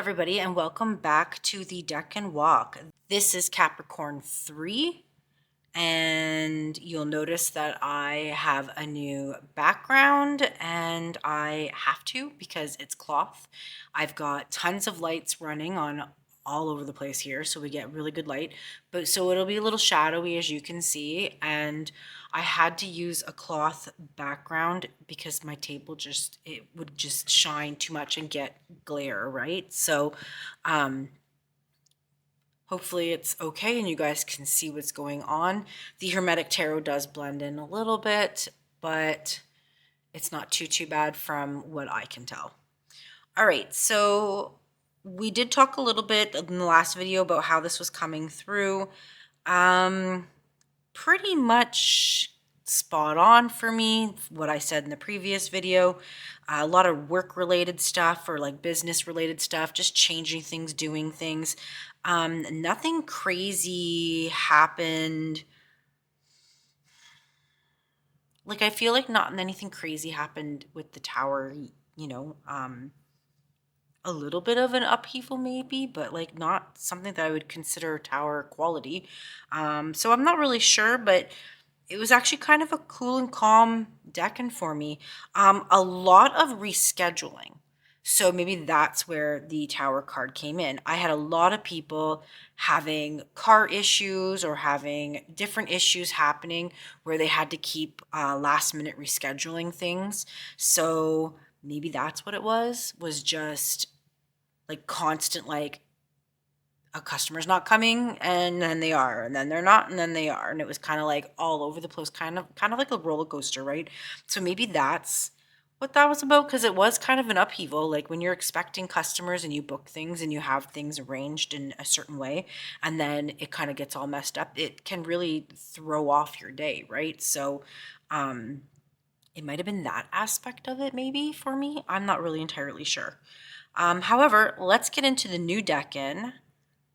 everybody, and welcome back to the Decan Walk. This is Capricorn 3, and you'll notice that I have a new background, and I have to because it's cloth. I've got tons of lights running on all over the place here, so we get really good light, but so it'll be a little shadowy, as you can see, and I had to use a cloth background because my table it would just shine too much and get glare, right? So hopefully it's okay and you guys can see what's going on. The Hermetic Tarot does blend in a little bit, but it's not too bad from what I can tell. All right, so we did talk a little bit in the last video about how this was coming through. Pretty much spot on for me, what I said in the previous video. A lot of work-related stuff or like business-related stuff, just changing things, doing things. Nothing crazy happened. Like, I feel like not anything crazy happened with the tower, a little bit of an upheaval maybe, but like not something that I would consider tower quality. So I'm not really sure, but it was actually kind of a cool and calm Decan for me. A lot of rescheduling. So maybe that's where the tower card came in. I had a lot of people having car issues or having different issues happening where they had to keep last minute rescheduling things. So maybe that's what it was just like constant, like a customer's not coming and then they are, and then they're not, and then they are. And it was kind of like all over the place, kind of like a roller coaster, right? So maybe that's what that was about, because it was kind of an upheaval. Like when you're expecting customers and you book things and you have things arranged in a certain way, and then it kind of gets all messed up, it can really throw off your day, right? So it might have been that aspect of it maybe for me. I'm not really entirely sure. However, let's get into the new Decan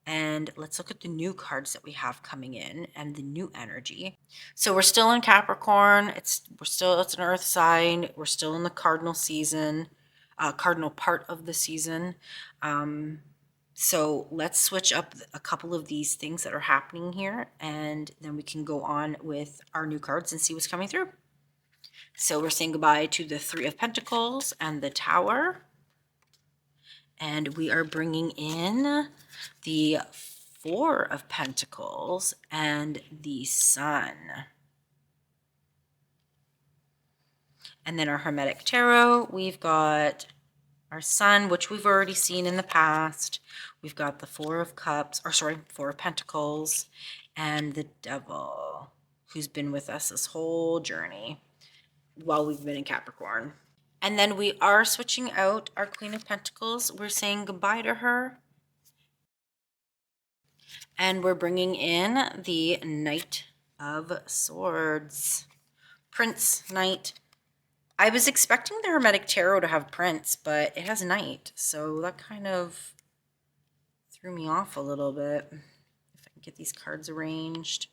and let's look at the new cards that we have coming in and the new energy. So we're still in Capricorn. It's an earth sign. We're still in the cardinal season, cardinal part of the season. So let's switch up a couple of these things that are happening here, and then we can go on with our new cards and see what's coming through. So we're saying goodbye to the Three of Pentacles and the Tower. And we are bringing in the Four of Pentacles and the Sun. And then our Hermetic Tarot, we've got our Sun, which we've already seen in the past. We've got the Four of Pentacles, and the Devil, who's been with us this whole journey while we've been in Capricorn. And then we are switching out our Queen of Pentacles. We're saying goodbye to her. And we're bringing in the Knight of Swords. Prince, Knight. I was expecting the Hermetic Tarot to have Prince, but it has Knight. So that kind of threw me off a little bit. If I can get these cards arranged.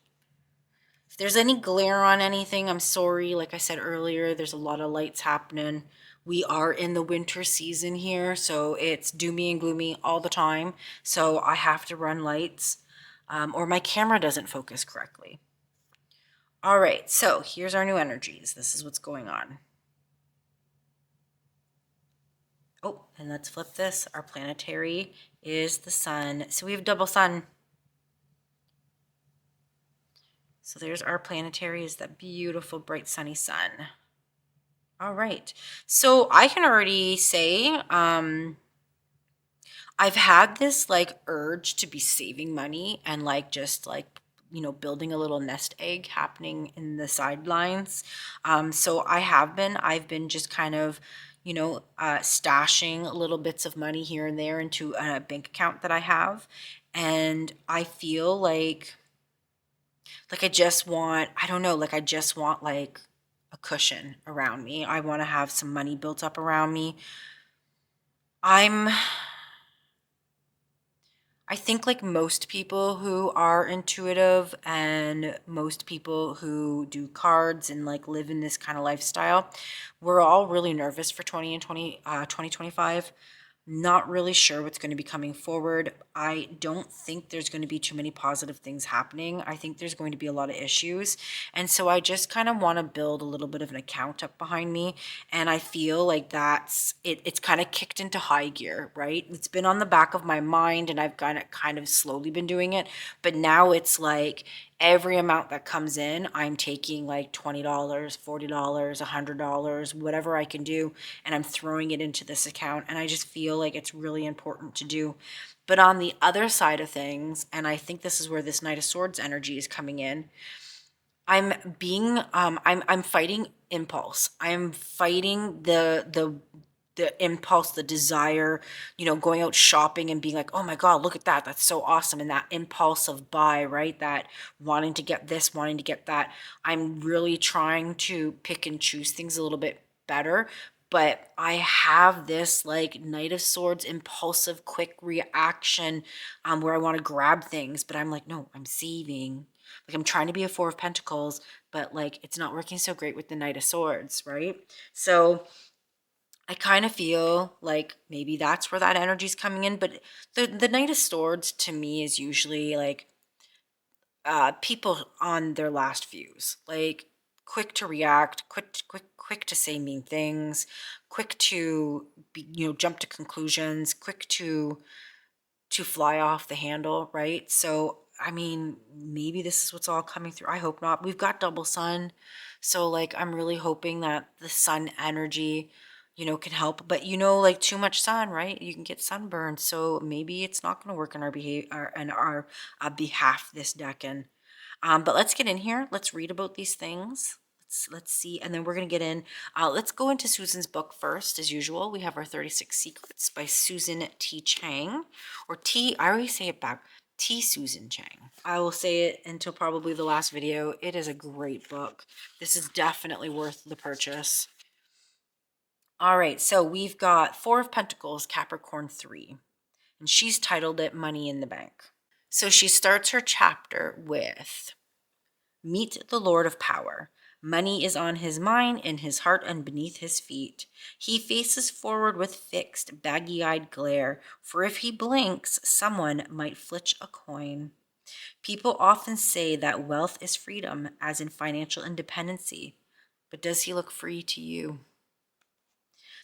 If there's any glare on anything, I'm sorry. Like I said earlier, there's a lot of lights happening. We are in the winter season here, so it's doomy and gloomy all the time. So I have to run lights, or my camera doesn't focus correctly. All right, so here's our new energies. This is what's going on. Oh, and let's flip this. Our planetary is the Sun. So we have double Sun. So there's our planetary, is that beautiful, bright, sunny Sun. All right. So I can already say I've had this like urge to be saving money and like just like, building a little nest egg happening in the sidelines. So I've been just kind of, stashing little bits of money here and there into a bank account that I have. And I feel like I just want, I don't know, like I just want like a cushion around me. I want to have some money built up around me. I think like most people who are intuitive and most people who do cards and like live in this kind of lifestyle, we're all really nervous for 2025. Not really sure what's going to be coming forward. I don't think there's going to be too many positive things happening. I think there's going to be a lot of issues. And so I just kind of want to build a little bit of an account up behind me. And I feel like that's it, it's kind of kicked into high gear, right? It's been on the back of my mind and I've kind of slowly been doing it. But now it's like every amount that comes in, I'm taking like $20, $40, $100, whatever I can do, and I'm throwing it into this account. And I just feel like it's really important to do. But on the other side of things, and I think this is where this Knight of Swords energy is coming in, I'm fighting impulse. I'm fighting the impulse, the desire, going out shopping and being like, oh my God, look at that. That's so awesome. And that impulsive buy, right? That wanting to get this, wanting to get that. I'm really trying to pick and choose things a little bit better. But I have this like Knight of Swords, impulsive, quick reaction where I want to grab things. But I'm like, no, I'm saving. Like I'm trying to be a Four of Pentacles, but like it's not working so great with the Knight of Swords, right? So I kind of feel like maybe that's where that energy is coming in. But the Knight of Swords to me is usually like people on their last fuse, like quick to react, quick to say mean things, quick to be, jump to conclusions, quick to fly off the handle, right? So, I mean, maybe this is what's all coming through. I hope not. We've got double sun. So, like, I'm really hoping that the sun energy, can help. But, like too much sun, right? You can get sunburned. So maybe it's not going to work in our behavior and our behalf this Decan. But let's get in here. Let's read about these things. Let's see, and then we're gonna get in. Let's go into Susan's book first, as usual. We have our 36 Secrets by Susan T. Chang, or T. I always say it back. T. Susan Chang. I will say it until probably the last video. It is a great book. This is definitely worth the purchase. All right, so we've got Four of Pentacles, Capricorn 3, and she's titled it Money in the Bank. So she starts her chapter with Meet the Lord of Power. Money is on his mind, in his heart, and beneath his feet. He faces forward with fixed, baggy-eyed glare, for if he blinks, someone might flitch a coin. People often say that wealth is freedom, as in financial independency. But does he look free to you?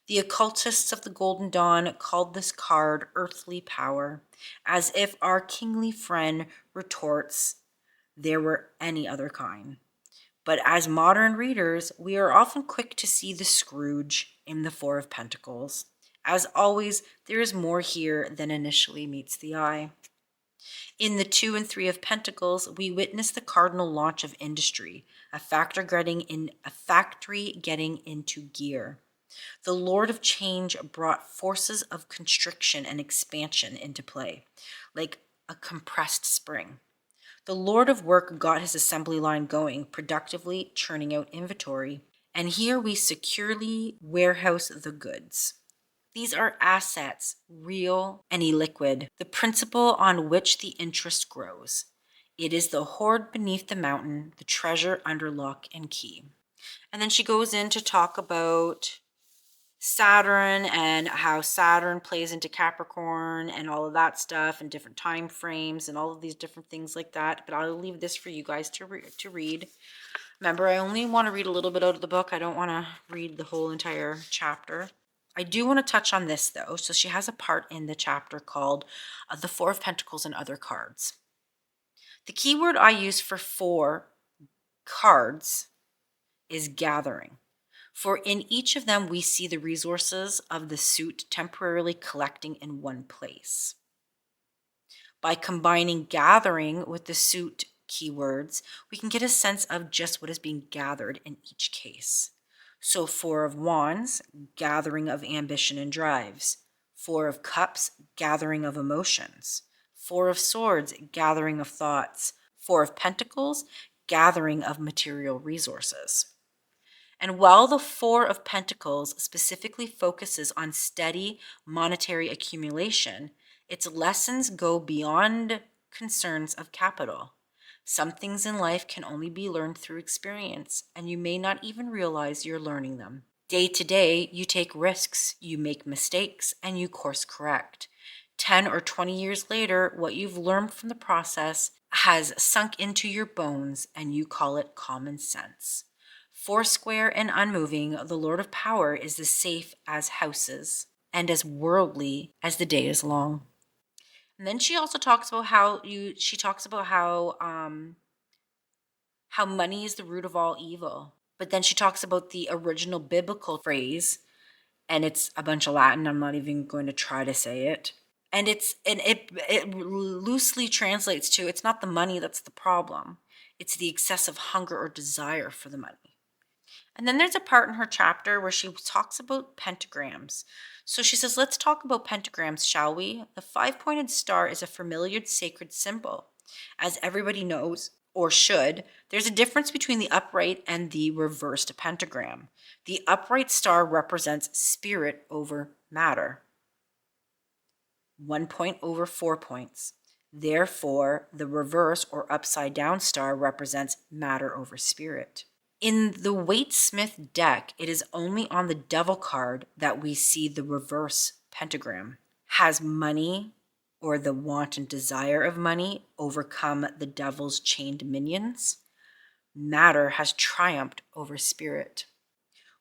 The occultists of the Golden Dawn called this card earthly power, as if our kingly friend retorts, there were any other kind. But as modern readers, we are often quick to see the Scrooge in the Four of Pentacles. As always, there is more here than initially meets the eye. In the Two and Three of Pentacles, we witness the cardinal launch of industry, a factory getting into gear. The Lord of Change brought forces of constriction and expansion into play, like a compressed spring. The Lord of Work got his assembly line going, productively churning out inventory. And here we securely warehouse the goods. These are assets, real and illiquid, the principle on which the interest grows. It is the hoard beneath the mountain, the treasure under lock and key. And then she goes in to talk about Saturn and how Saturn plays into Capricorn and all of that stuff and different time frames and all of these different things like that. But I'll leave this for you guys to read. Remember, I only want to read a little bit out of the book. I don't want to read the whole entire chapter. I do want to touch on this though. So she has a part in the chapter called The Four of Pentacles and Other Cards. The keyword I use for four cards is gathering. For in each of them, we see the resources of the suit temporarily collecting in one place. By combining gathering with the suit keywords, we can get a sense of just what is being gathered in each case. So Four of Wands, gathering of ambition and drives. Four of Cups, gathering of emotions. Four of Swords, gathering of thoughts. Four of Pentacles, gathering of material resources. And while the Four of Pentacles specifically focuses on steady monetary accumulation, its lessons go beyond concerns of capital. Some things in life can only be learned through experience, and you may not even realize you're learning them. Day to day, you take risks, you make mistakes, and you course correct. 10 or 20 years later, what you've learned from the process has sunk into your bones, and you call it common sense. Foursquare and unmoving, the Lord of Power is as safe as houses and as worldly as the day is long. And then she also talks about how money is the root of all evil. But then she talks about the original biblical phrase, and it's a bunch of Latin. I'm not even going to try to say it. And it loosely translates to, it's not the money that's the problem. It's the excessive hunger or desire for the money. And then there's a part in her chapter where she talks about pentagrams. So she says, let's talk about pentagrams, shall we? The five-pointed star is a familiar sacred symbol. As everybody knows, or should, there's a difference between the upright and the reversed pentagram. The upright star represents spirit over matter. 1 point over 4 points. Therefore, the reverse or upside down star represents matter over spirit. In the Waite-Smith deck, it is only on the Devil card that we see the reverse pentagram. Has money, or the want and desire of money, overcome the Devil's chained minions? Matter has triumphed over spirit.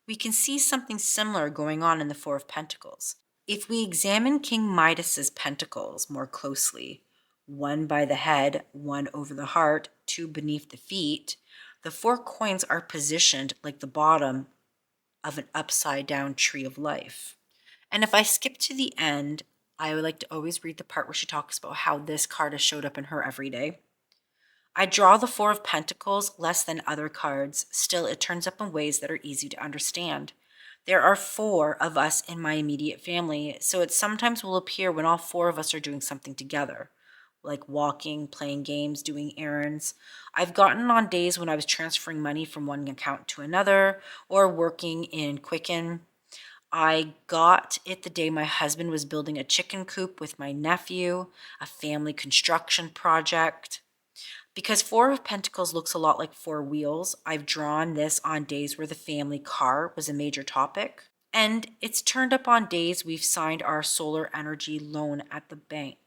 We can see something similar going on in the Four of Pentacles. If we examine King Midas's pentacles more closely, one by the head, one over the heart, two beneath the feet, the four coins are positioned like the bottom of an upside down tree of life. And if I skip to the end, I would like to always read the part where she talks about how this card has showed up in her every day. I draw the Four of Pentacles less than other cards. Still, it turns up in ways that are easy to understand. There are four of us in my immediate family, so it sometimes will appear when all four of us are doing something together, like walking, playing games, doing errands. I've gotten on days when I was transferring money from one account to another or working in Quicken. I got it the day my husband was building a chicken coop with my nephew, a family construction project. Because Four of Pentacles looks a lot like four wheels, I've drawn this on days where the family car was a major topic. And it's turned up on days we've signed our solar energy loan at the bank.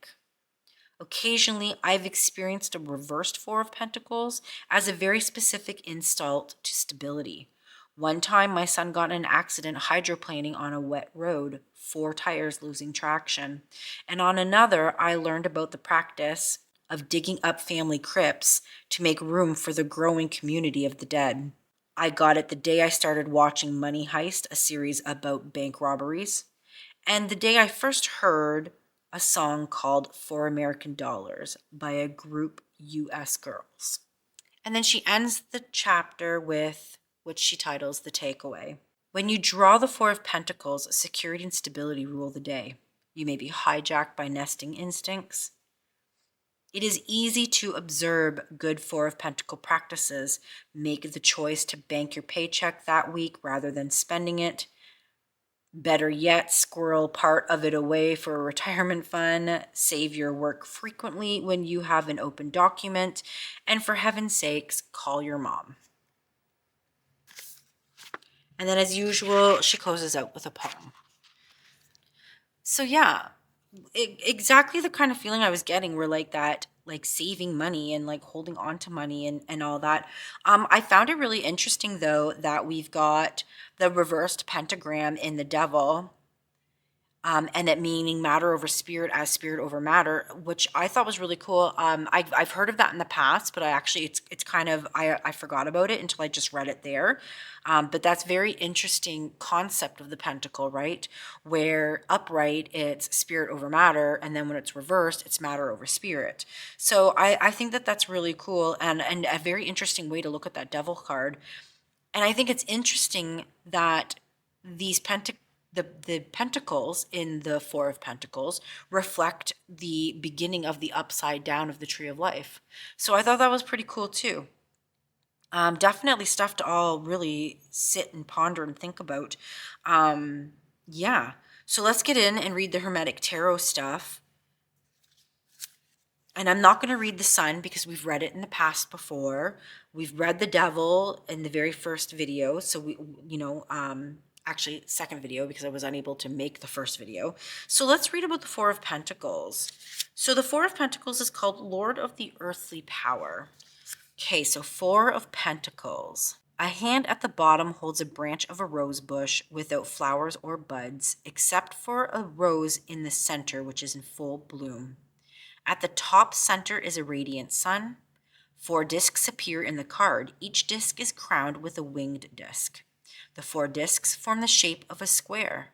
Occasionally, I've experienced a reversed Four of Pentacles as a very specific insult to stability. One time, my son got in an accident hydroplaning on a wet road, 4 tires losing traction. And on another, I learned about the practice of digging up family crypts to make room for the growing community of the dead. I got it the day I started watching Money Heist, a series about bank robberies, and the day I first heard a song called For American Dollars by a group US girls. And then she ends the chapter with what she titles The Takeaway. When you draw the Four of Pentacles, security and stability rule the day. You may be hijacked by nesting instincts. It is easy to observe good Four of Pentacle practices. Make the choice to bank your paycheck that week rather than spending it. Better yet, squirrel part of it away for a retirement fund. Save your work frequently when you have an open document. And for heaven's sakes, call your mom. And then as usual, she closes out with a poem. So yeah, exactly the kind of feeling I was getting were like that, like saving money and like holding on to money and all that. I found it really interesting though that we've got the reversed pentagram in the Devil, and it meaning matter over spirit as spirit over matter, which I thought was really cool. I've heard of that in the past, but it's kind of I forgot about it until I just read it there. But that's very interesting concept of the pentacle, right? Where upright it's spirit over matter, and then when it's reversed, it's matter over spirit. So I think that that's really cool and a very interesting way to look at that Devil card. And I think it's interesting that these the pentacles in the Four of Pentacles reflect the beginning of the upside down of the Tree of Life. So I thought that was pretty cool too. Definitely stuff to all really sit and ponder and think about. Yeah. So let's get in and read the Hermetic Tarot stuff. And I'm not going to read the Sun because we've read it in the past before. We've read the Devil in the very first video. So actually second video because I was unable to make the first video. So let's read about the Four of Pentacles. So the Four of Pentacles is called Lord of the Earthly Power. Okay, so Four of Pentacles. A hand at the bottom holds a branch of a rose bush without flowers or buds, except for a rose in the center, which is in full bloom. At the top center is a radiant sun. 4 discs appear in the card. Each disc is crowned with a winged disc. The 4 discs form the shape of a square.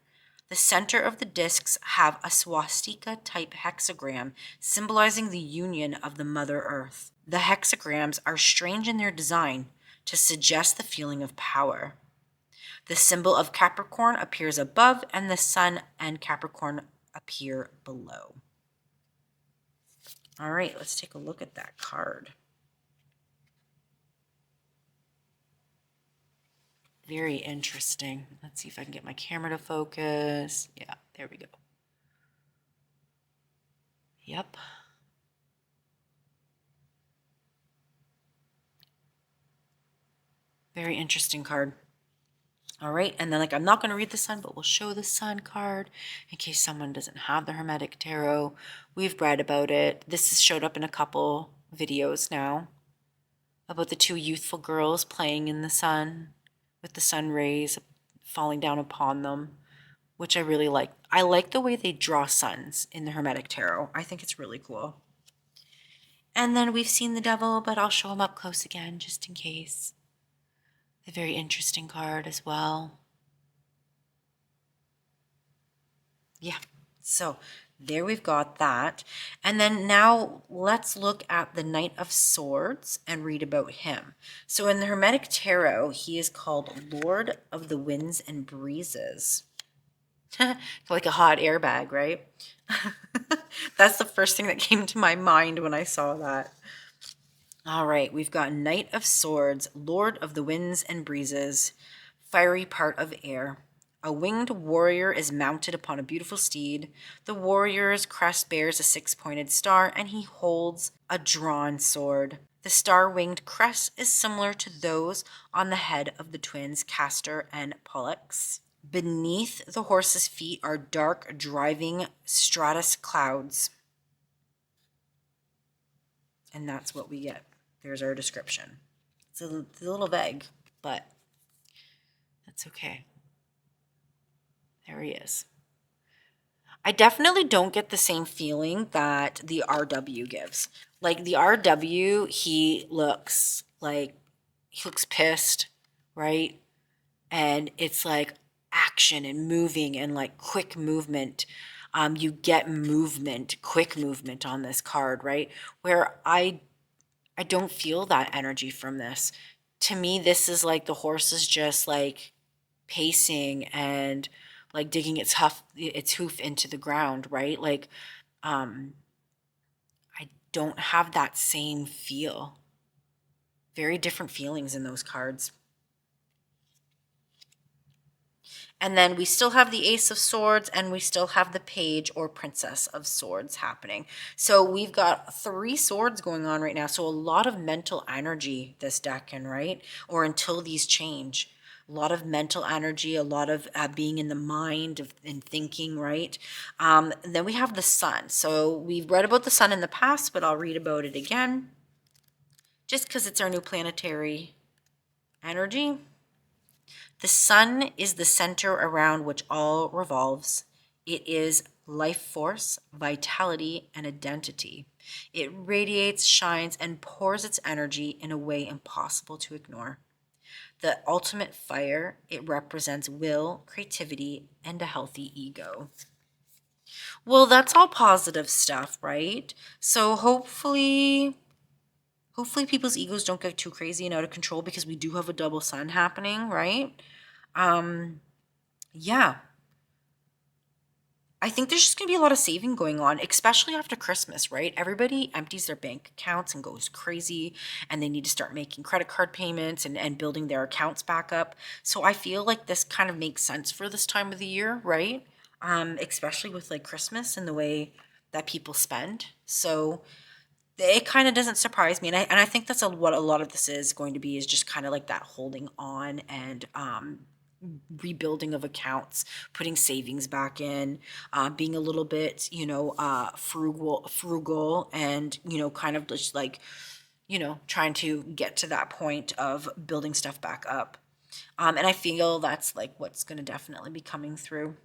The center of the discs have a swastika-type hexagram symbolizing the union of the Mother Earth. The hexagrams are strange in their design to suggest the feeling of power. The symbol of Capricorn appears above, and the Sun and Capricorn appear below. All right, let's take a look at that card. Very interesting. Let's see if I can get my camera to focus. Yeah, there we go. Yep. Very interesting card. All right, and then I'm not going to read the Sun, but we'll show the Sun card in case someone doesn't have the Hermetic Tarot. We've read about it. This has showed up in a couple videos now about the 2 youthful girls playing in the sun with the sun rays falling down upon them, which I really like. I like the way they draw suns in the Hermetic Tarot. I think it's really cool. And then we've seen the Devil, but I'll show him up close again just in case. A very interesting card as well. Yeah, so there we've got that. And then now let's look at the Knight of Swords and read about him. So in the Hermetic Tarot, he is called Lord of the Winds and Breezes. Like a hot airbag, right? That's the first thing that came to my mind when I saw that. All right, we've got Knight of Swords, Lord of the Winds and Breezes, fiery part of air. A winged warrior is mounted upon a beautiful steed. The warrior's crest bears a 6-pointed star, and he holds a drawn sword. The star-winged crest is similar to those on the head of the twins Castor and Pollux. Beneath the horse's feet are dark, driving stratus clouds. And that's what we get. There's our description. It's a little vague, but that's okay. There he is. I definitely don't get the same feeling that the RW gives. Like the RW, he looks pissed, right? And it's like action and moving and like quick movement. You get movement, quick movement on this card, right? Where I don't feel that energy from this. To me, this is like the horse is just like pacing and like digging its hoof into the ground, right? Like, I don't have that same feel. Very different feelings in those cards. And then we still have the Ace of Swords, and we still have the Page or Princess of Swords happening. So we've got 3 swords going on right now. So a lot of mental energy this Decan, right? Or until these change. A lot of mental energy, a lot of being in the mind and thinking, right? Then we have the Sun. So we've read about the Sun in the past, but I'll read about it again. Just because it's our new planetary energy. The Sun is the center around which all revolves. It is life force, vitality, and identity. It radiates, shines, and pours its energy in a way impossible to ignore. The ultimate fire, it represents will, creativity, and a healthy ego. Well, that's all positive stuff, right? So hopefully people's egos don't get too crazy and out of control because we do have a double sun happening, right? Yeah. I think there's just going to be a lot of saving going on, especially after Christmas, right? Everybody empties their bank accounts and goes crazy, and they need to start making credit card payments and building their accounts back up. So I feel like this kind of makes sense for this time of the year, right? Especially with like Christmas and the way that people spend. So it kind of doesn't surprise me. And I think that's what a lot of this is going to be, is just kind of like that holding on and, rebuilding of accounts, putting savings back in, being a little bit, frugal, and, kind of just like, trying to get to that point of building stuff back up. And I feel that's like what's going to definitely be coming through.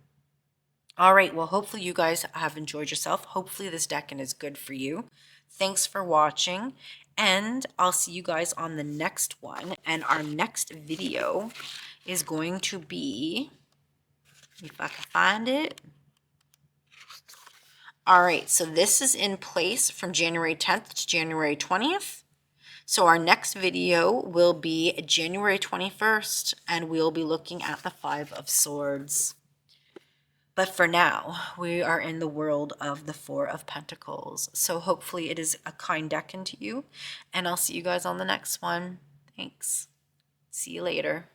All right, well, hopefully you guys have enjoyed yourself. Hopefully this Decan is good for you. Thanks for watching, and I'll see you guys on the next one. And our next video is going to be, if I can find it. All right, so this is in place from January 10th to January 20th. So our next video will be January 21st, and we'll be looking at the Five of Swords. But for now, we are in the world of the Four of Pentacles. So hopefully it is a kind Decan to you, and I'll see you guys on the next one. Thanks. See you later.